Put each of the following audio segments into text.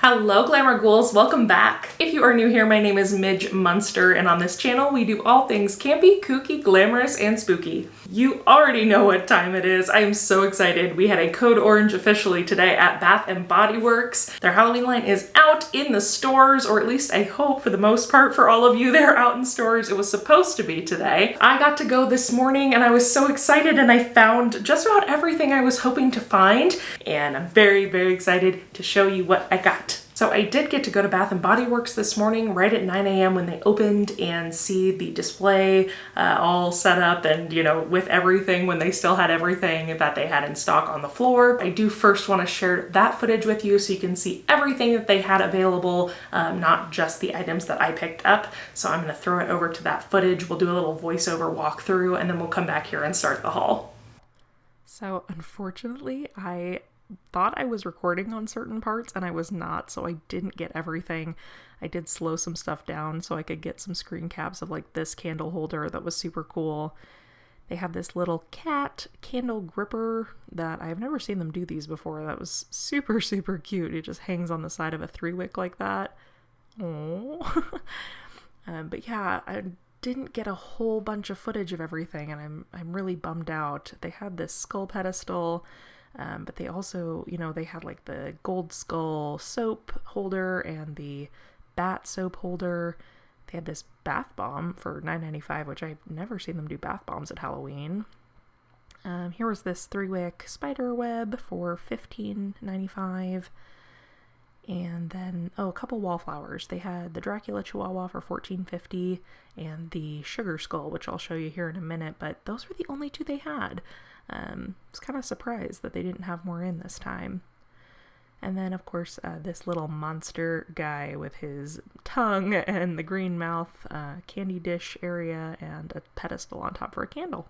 Hello Glamour Ghouls, welcome back. If you are new here, my name is Midge Munster, and on this channel we do all things campy, kooky, glamorous, and spooky. You already know what time it is. I am so excited. We had a code orange officially today at Bath & Body Works. Their Halloween line is out in the stores, or at least I hope for the most part for all of you they're out in stores. It was supposed to be today. I got to go this morning and I was so excited, and I found just about everything I was hoping to find, and I'm very, very excited to show you what I got. So I did get to go to Bath & Body Works this morning right at 9 a.m. when they opened and see the display all set up and, you know, with everything when they still had everything that they had in stock on the floor. I do first want to share that footage with you so you can see everything that they had available, not just the items that I picked up. So I'm going to throw it over to that footage. We'll do a little voiceover walkthrough and then we'll come back here and start the haul. So unfortunately, I thought I was recording on certain parts and I was not, so I didn't get everything. I did slow some stuff down so I could get some screen caps of like this candle holder that was super cool. They have this little cat candle gripper that I've never seen them do these before. That was super, super cute. It just hangs on the side of a 3-wick like that. Oh. But yeah, I didn't get a whole bunch of footage of everything, and I'm really bummed out. They had this skull pedestal. But they also, you know, they had like the gold skull soap holder and the bat soap holder. They had this bath bomb for $9.95, which I've never seen them do bath bombs at Halloween. Here was this 3-wick spider web for $15.95. And then, a couple wallflowers. They had the Dracula Chihuahua for $14.50 and the sugar skull, which I'll show you here in a minute, but those were the only two they had. I was kind of surprised that they didn't have more in this time. And then, of course, this little monster guy with his tongue and the green mouth, candy dish area, and a pedestal on top for a candle.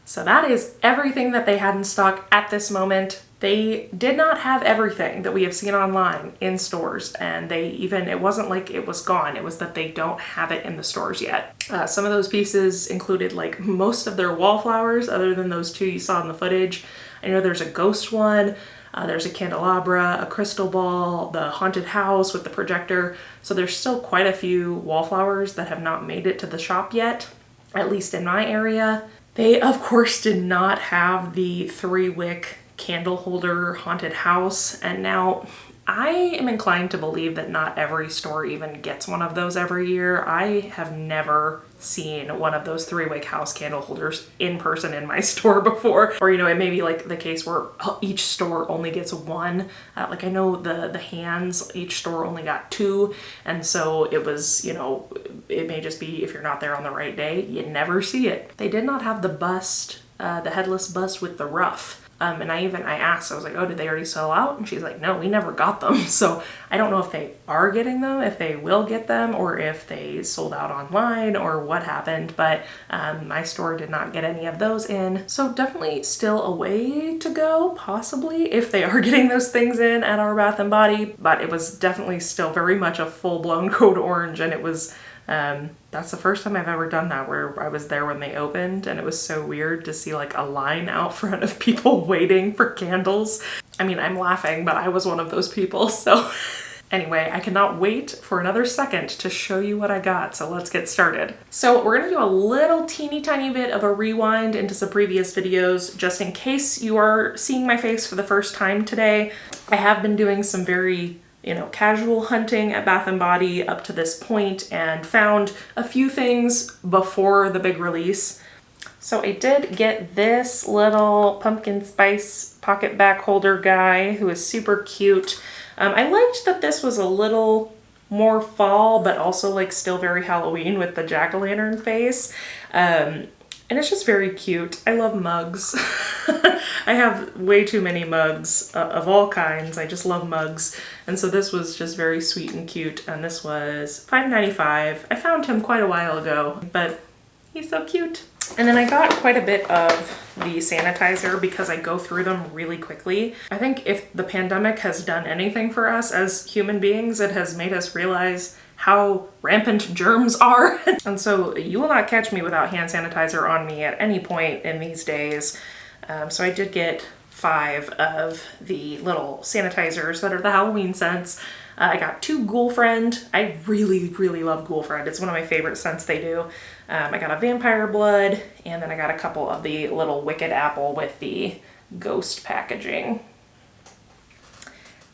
So that is everything that they had in stock at this moment. They did not have everything that we have seen online in stores, and it wasn't like it was gone, it was that they don't have it in the stores yet. Some of those pieces included like most of their wallflowers, other than those two you saw in the footage. I know there's a ghost one, there's a candelabra, a crystal ball, the haunted house with the projector, so there's still quite a few wallflowers that have not made it to the shop yet, at least in my area. They, of course, did not have the 3-wick candle holder haunted house, and now I am inclined to believe that not every store even gets one of those every year. I have never seen one of those 3-wick house candle holders in person in my store before, or, you know, it may be like the case where each store only gets one. Like I know the hands, each store only got 2, and so it was, you know, it may just be if you're not there on the right day, you never see it. They did not have the bust, the headless bust with the ruff. And I asked, I was like, oh, did they already sell out? And she's like, no, we never got them. So I don't know if they are getting them, if they will get them, or if they sold out online or what happened. But my store did not get any of those in. So definitely still a way to go, possibly, if they are getting those things in at our Bath & Body. But it was definitely still very much a full-blown code orange, and it was... that's the first time I've ever done that, where I was there when they opened, and it was so weird to see like a line out front of people waiting for candles. I mean, I'm laughing, but I was one of those people, so anyway, I cannot wait for another second to show you what I got, so let's get started. So we're gonna do a little teeny tiny bit of a rewind into some previous videos, just in case you are seeing my face for the first time today. I have been doing some very, you know, casual hunting at Bath & Body up to this point and found a few things before the big release. So I did get this little pumpkin spice pocket back holder guy who is super cute. I liked that this was a little more fall, but also like still very Halloween with the jack-o'-lantern face. And it's just very cute. I love mugs. I have way too many mugs of all kinds. I just love mugs. And so this was just very sweet and cute. And this was $5.95. I found him quite a while ago, but he's so cute. And then I got quite a bit of the sanitizer because I go through them really quickly. I think if the pandemic has done anything for us as human beings, it has made us realize how rampant germs are. And so you will not catch me without hand sanitizer on me at any point in these days. So I did get 5 of the little sanitizers that are the Halloween scents. I got 2 Ghoul Friend. I really, really love Ghoul Friend. It's one of my favorite scents they do. I got a Vampire Blood, and then I got a couple of the little Wicked Apple with the ghost packaging.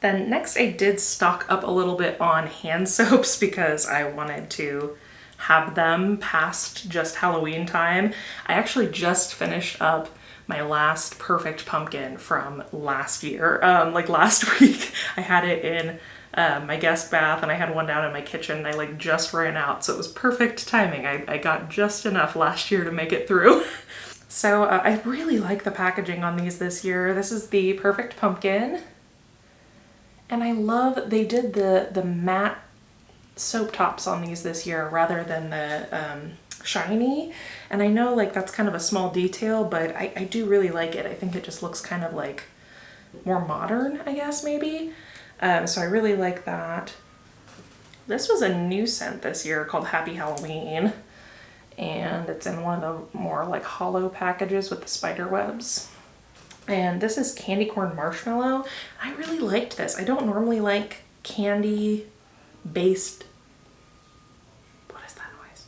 Then next I did stock up a little bit on hand soaps because I wanted to have them past just Halloween time. I actually just finished up my last Perfect Pumpkin from last year. Like last week I had it in my guest bath, and I had one down in my kitchen, and I like just ran out, so it was perfect timing. I got just enough last year to make it through. So I really like the packaging on these this year. This is the Perfect Pumpkin, and I love they did the matte soap tops on these this year rather than the shiny, and I know like that's kind of a small detail, but I do really like it. I think it just looks kind of like more modern, I guess, maybe. So I really like that. This was a new scent this year called Happy Halloween, and it's in one of the more like hollow packages with the spider webs. And this is Candy Corn Marshmallow. I really liked this. I don't normally like candy based, what is that noise?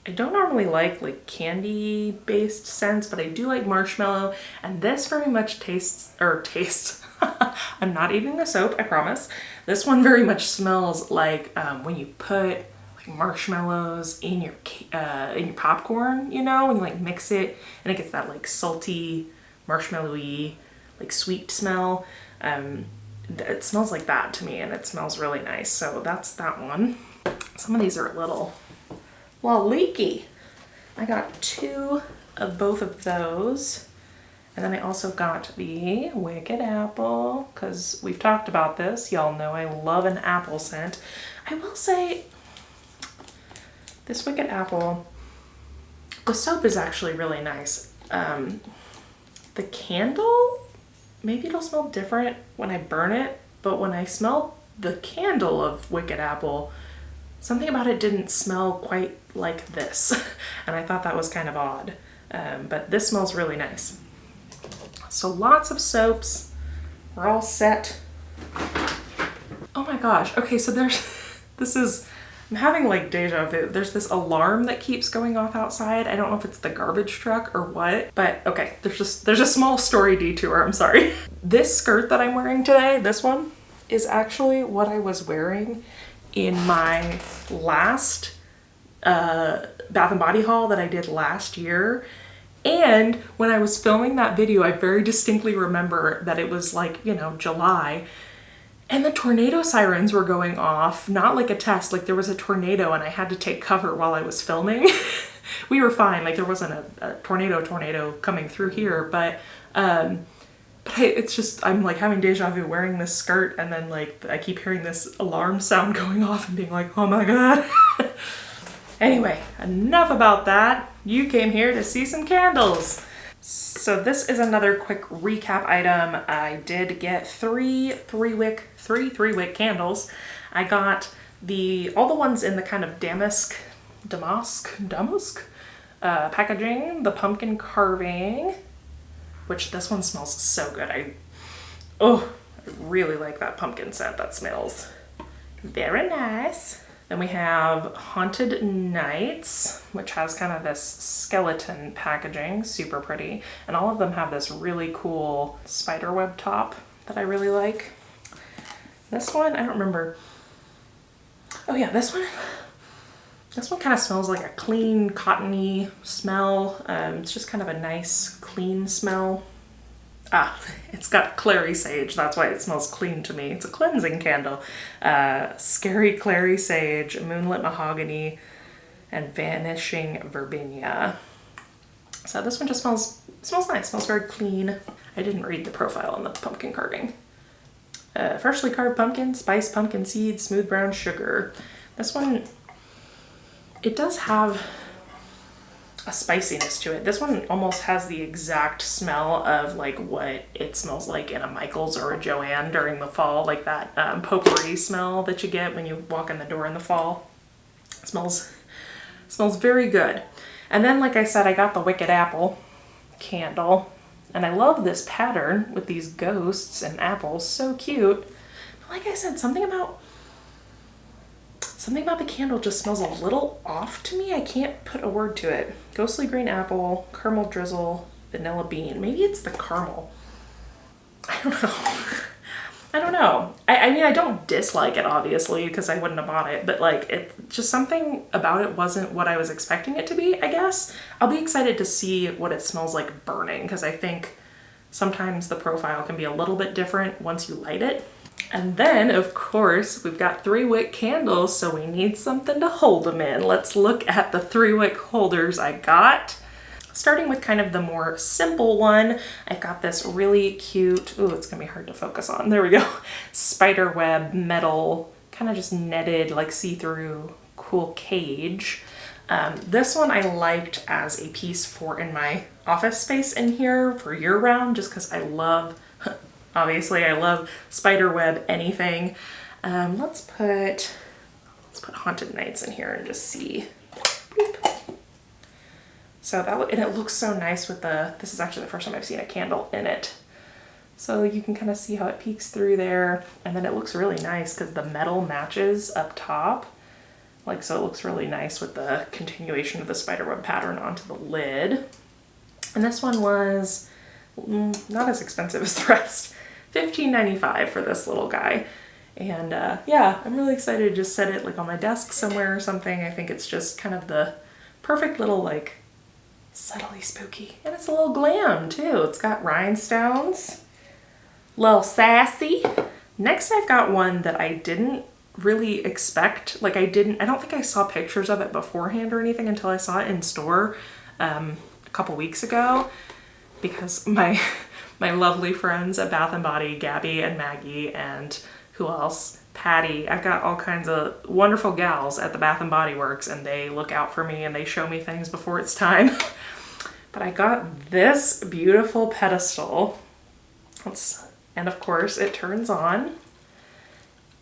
I don't normally like candy based scents, but I do like marshmallow, and this very much tastes I'm not eating the soap, I promise. This one very much smells like when you put like marshmallows in your popcorn, you know, when you like mix it and it gets that like salty, marshmallowy, like sweet smell. It smells like that to me, and it smells really nice. So that's that one. Some of these are a little leaky. I got 2 of both of those. And then I also got the Wicked Apple, because we've talked about this. Y'all know I love an apple scent. I will say, this Wicked Apple, the soap is actually really nice. The candle, maybe it'll smell different when I burn it, but when I smell the candle of Wicked Apple, something about it didn't smell quite like this. And I thought that was kind of odd. But this smells really nice. So lots of soaps. We're all set. Oh my gosh. Okay, so I'm having like deja vu. There's this alarm that keeps going off outside. I don't know if it's the garbage truck or what, but okay, there's a small story detour, I'm sorry. This skirt that I'm wearing today, this one, is actually what I was wearing in my last Bath and Body haul that I did last year. And when I was filming that video, I very distinctly remember that it was like, you know, July, and the tornado sirens were going off, not like a test, like there was a tornado and I had to take cover while I was filming. We were fine, like there wasn't a tornado coming through here, but it's just, I'm like having deja vu wearing this skirt, and then like I keep hearing this alarm sound going off and being like, oh my God. Anyway, enough about that. You came here to see some candles. So this is another quick recap item. I did get three three-wick candles. I got all the ones in the kind of damask packaging, the pumpkin carving, which this one smells so good. I really like that pumpkin scent. That smells very nice. Then we have Haunted Nights, which has kind of this skeleton packaging, super pretty. And all of them have this really cool spiderweb top that I really like. This one, I don't remember. Oh yeah, this one kind of smells like a clean, cottony smell. It's just kind of a nice, clean smell. It's got clary sage, that's why it smells clean to me. It's a cleansing candle. Scary clary sage, moonlit mahogany, and vanishing verbena. So this one just smells nice, smells very clean. I didn't read the profile on the pumpkin carving. Freshly carved pumpkin, spiced pumpkin seeds, smooth brown sugar. This one, it does have a spiciness to it. This one almost has the exact smell of like what it smells like in a Michael's or a Joanne during the fall, like that potpourri smell that you get when you walk in the door in the fall. It smells very good. And then, like I said, I got the Wicked Apple candle. And I love this pattern with these ghosts and apples, so cute. But like I said, something about the candle just smells a little off to me. I can't put a word to it. Ghostly green apple, caramel drizzle, vanilla bean. Maybe it's the caramel. I don't know. I don't know. I mean, I don't dislike it, obviously, because I wouldn't have bought it, but like, it just something about it wasn't what I was expecting it to be, I guess. I'll be excited to see what it smells like burning, because I think sometimes the profile can be a little bit different once you light it. And then, of course, we've got 3-wick candles, so we need something to hold them in. Let's look at the 3-wick holders I got. Starting with kind of the more simple one, I've got this really cute, ooh, it's gonna be hard to focus on, there we go, spider web metal, kind of just netted, like see-through, cool cage. This one I liked as a piece for in my office space in here for year-round, just because I love, obviously I love spider web anything. Let's put Haunted Nights in here and just see. Boop. So that, and it looks so nice with this is actually the first time I've seen a candle in it. So you can kind of see how it peeks through there, and then it looks really nice because the metal matches up top. Like, so it looks really nice with the continuation of the spiderweb pattern onto the lid. And this one was not as expensive as the rest. $15.95 for this little guy. And yeah, I'm really excited to just set it like on my desk somewhere or something. I think it's just kind of the perfect little, like, subtly spooky. And it's a little glam too. It's got rhinestones, a little sassy. Next I've got one that I didn't really expect. Like I don't think I saw pictures of it beforehand or anything until I saw it in store a couple weeks ago, because my lovely friends at Bath & Body, Gabby and Maggie, and who else? Patty. I've got all kinds of wonderful gals at the Bath & Body Works, and they look out for me and they show me things before it's time. But I got this beautiful pedestal. And of course it turns on.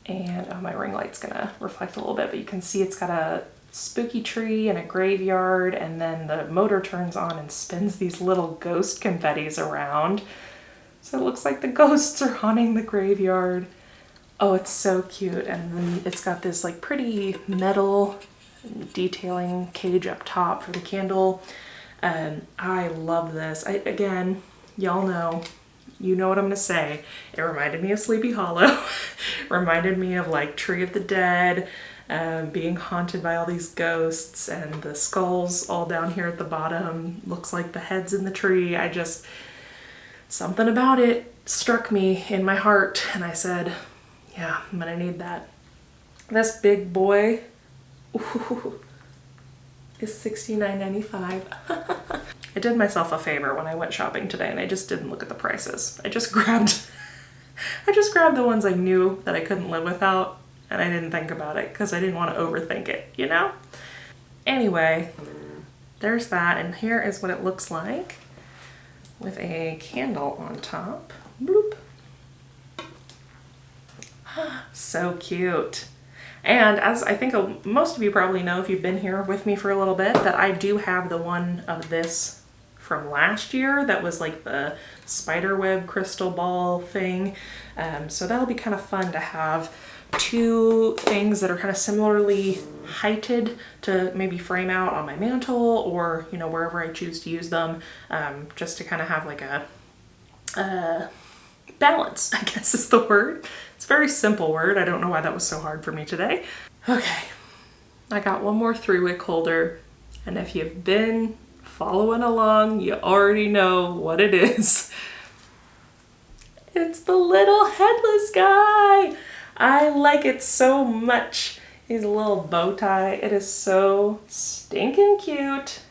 And oh, my ring light's gonna reflect a little bit, but you can see it's got a spooky tree and a graveyard, and then the motor turns on and spins these little ghost confettis around. So it looks like the ghosts are haunting the graveyard. Oh, it's so cute. And then it's got this like pretty metal detailing cage up top for the candle. And I love this. Again, y'all know, you know what I'm gonna say. It reminded me of Sleepy Hollow. Reminded me of like Tree of the Dead, being haunted by all these ghosts, and the skulls all down here at the bottom. Looks like the heads in the tree. Something about it struck me in my heart, and I said, yeah, I'm gonna need that. This big boy, ooh, is $69.95. I did myself a favor when I went shopping today, and I just didn't look at the prices. I just grabbed the ones I knew that I couldn't live without, and I didn't think about it because I didn't want to overthink it, you know? Anyway, there's that, and here is what it looks like with a candle on top. Bloop. So cute. And as I think most of you probably know if you've been here with me for a little bit, that I do have the one of this from last year that was like the spiderweb crystal ball thing. So that'll be kind of fun to have two things that are kind of similarly heighted to maybe frame out on my mantle, or, you know, wherever I choose to use them, just to kind of have like a balance, I guess is the word. It's a very simple word. I don't know why that was so hard for me today. Okay, I got one more 3-wick holder, and if you've been following along, you already know what it is. It's the little headless guy. I like it so much. He's a little bow tie. It is so stinking cute.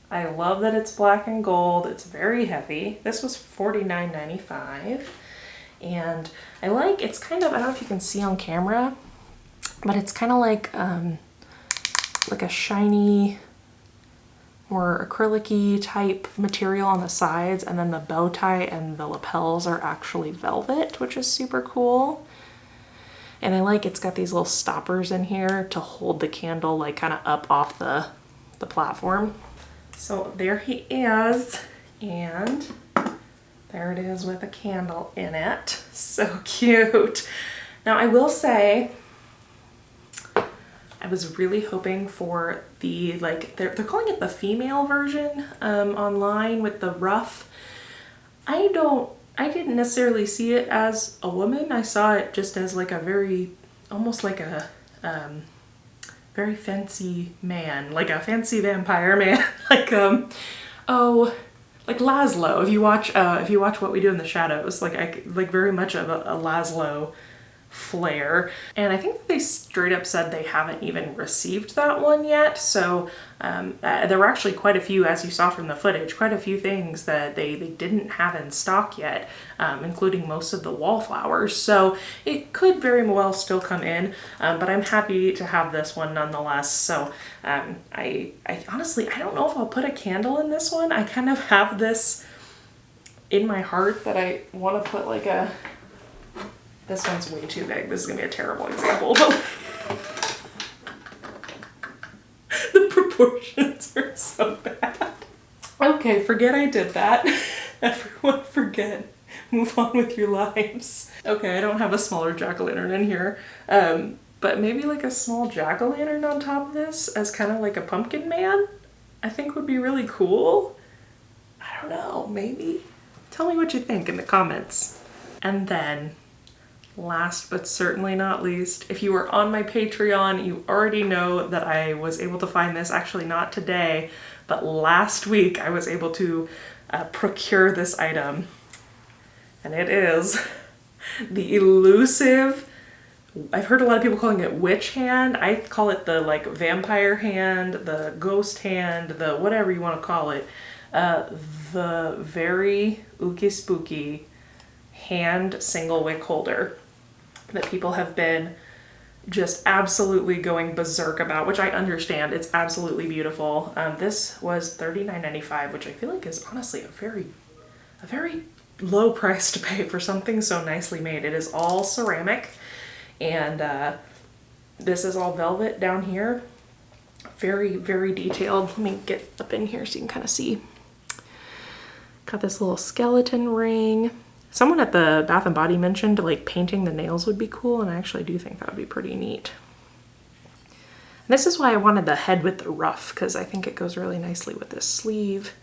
I love that it's black and gold. It's very heavy. This was $49.95. And I like, it's kind of, I don't know if you can see on camera, but it's kind of like a shiny, more acrylic-y type material on the sides, and then the bow tie and the lapels are actually velvet, which is super cool. And I like it's got these little stoppers in here to hold the candle like kind of up off the platform. So there he is, and There it is with a candle in it. So cute. Now I will say, I was really hoping for the, like, they're calling it the female version online with the ruff. I didn't necessarily see it as a woman. I saw it just as like a very, almost like a very fancy man, like a fancy vampire man, like like Laszlo. If you watch What We Do in the Shadows, like very much of a Laszlo flair. And I think they straight up said they haven't even received that one yet. So there were actually quite a few, as you saw from the footage, quite a few things that they didn't have in stock yet, including most of the wallflowers. So it could very well still come in, but I'm happy to have this one nonetheless. So I honestly, I don't know if I'll put a candle in this one. I kind of have this in my heart that I want to put like a, this one's way too big. This is gonna be a terrible example. The proportions are so bad. Okay, forget I did that. Everyone forget. Move on with your lives. Okay, I don't have a smaller jack-o'-lantern in here. But maybe like a small jack-o'-lantern on top of this as kind of like a pumpkin man, I think would be really cool. I don't know, maybe. Tell me what you think in the comments. And then, last but certainly not least, if you were on my Patreon, you already know that I was able to find this, actually not today, but last week I was able to procure this item. And it is the elusive, I've heard a lot of people calling it witch hand. I call it the like vampire hand, the ghost hand, the whatever you want to call it. The very ooky spooky hand single wick holder that people have been just absolutely going berserk about, which I understand. It's absolutely beautiful. This was $39.95, which I feel like is honestly a very low price to pay for something so nicely made. It is all ceramic, and this is all velvet down here. Very, very detailed. Let me get up in here so you can kind of see. Got this little skeleton ring. Someone at the Bath & Body mentioned like painting the nails would be cool, and I actually do think that would be pretty neat. And this is why I wanted the head with the ruff, because I think it goes really nicely with this sleeve.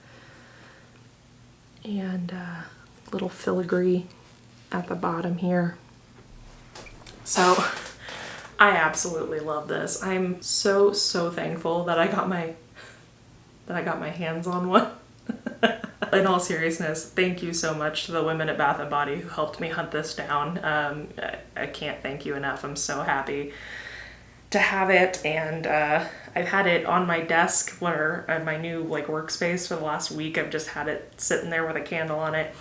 And little filigree at the bottom here. So I absolutely love this. I'm so thankful that I got my hands on one. In all seriousness, thank you so much to the women at Bath & Body who helped me hunt this down. I can't thank you enough. I'm so happy to have it, and I've had it on my desk where at my new like workspace for the last week. I've just had it sitting there with a candle on it.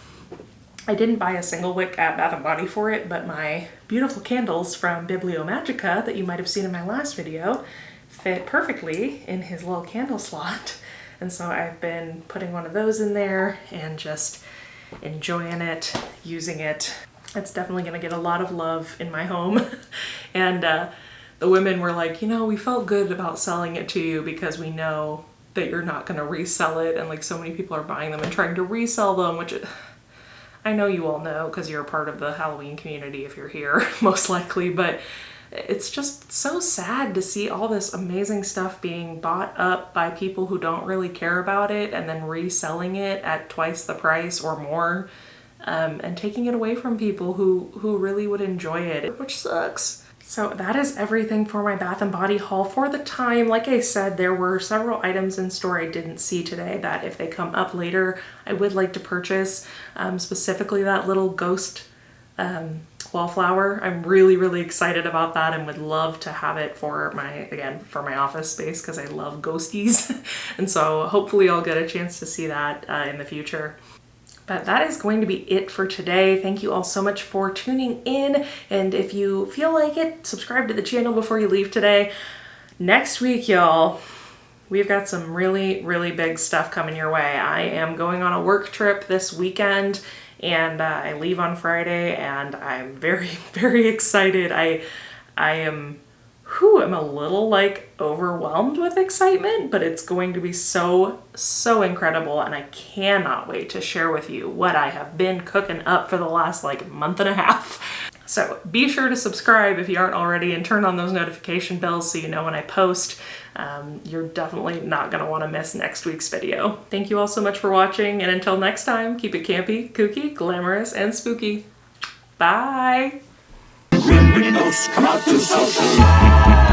I didn't buy a single wick at Bath & Body for it, but my beautiful candles from Bibliomagica that you might have seen in my last video fit perfectly in his little candle slot. And so I've been putting one of those in there and just enjoying it, using it. It's definitely gonna get a lot of love in my home. And the women were like, you know, we felt good about selling it to you because we know that you're not gonna resell it, and like so many people are buying them and trying to resell them, which I know you all know because you're a part of the Halloween community if you're here, most likely, but it's just so sad to see all this amazing stuff being bought up by people who don't really care about it and then reselling it at twice the price or more, and taking it away from people who really would enjoy it, which sucks. So that is everything for my Bath & Body haul for the time. Like I said, there were several items in store I didn't see today that if they come up later, I would like to purchase, specifically that little ghost wallflower. I'm really excited about that and would love to have it for my office space because I love ghosties. And so hopefully I'll get a chance to see that in the future. But that is going to be it for today. Thank you all so much for tuning in. And if you feel like it, subscribe to the channel before you leave today. Next week, y'all, we've got some really big stuff coming your way. I am going on a work trip this weekend, and I leave on Friday, and I'm very excited. I am whew, I'm a little like overwhelmed with excitement, but it's going to be so incredible, and I cannot wait to share with you what I have been cooking up for the last like month and a half. So be sure to subscribe if you aren't already, and turn on those notification bells so you know when I post. You're definitely not going to want to miss next week's video. Thank you all so much for watching, and until next time, keep it campy, kooky, glamorous, and spooky. Bye! When ghosts come out to social life.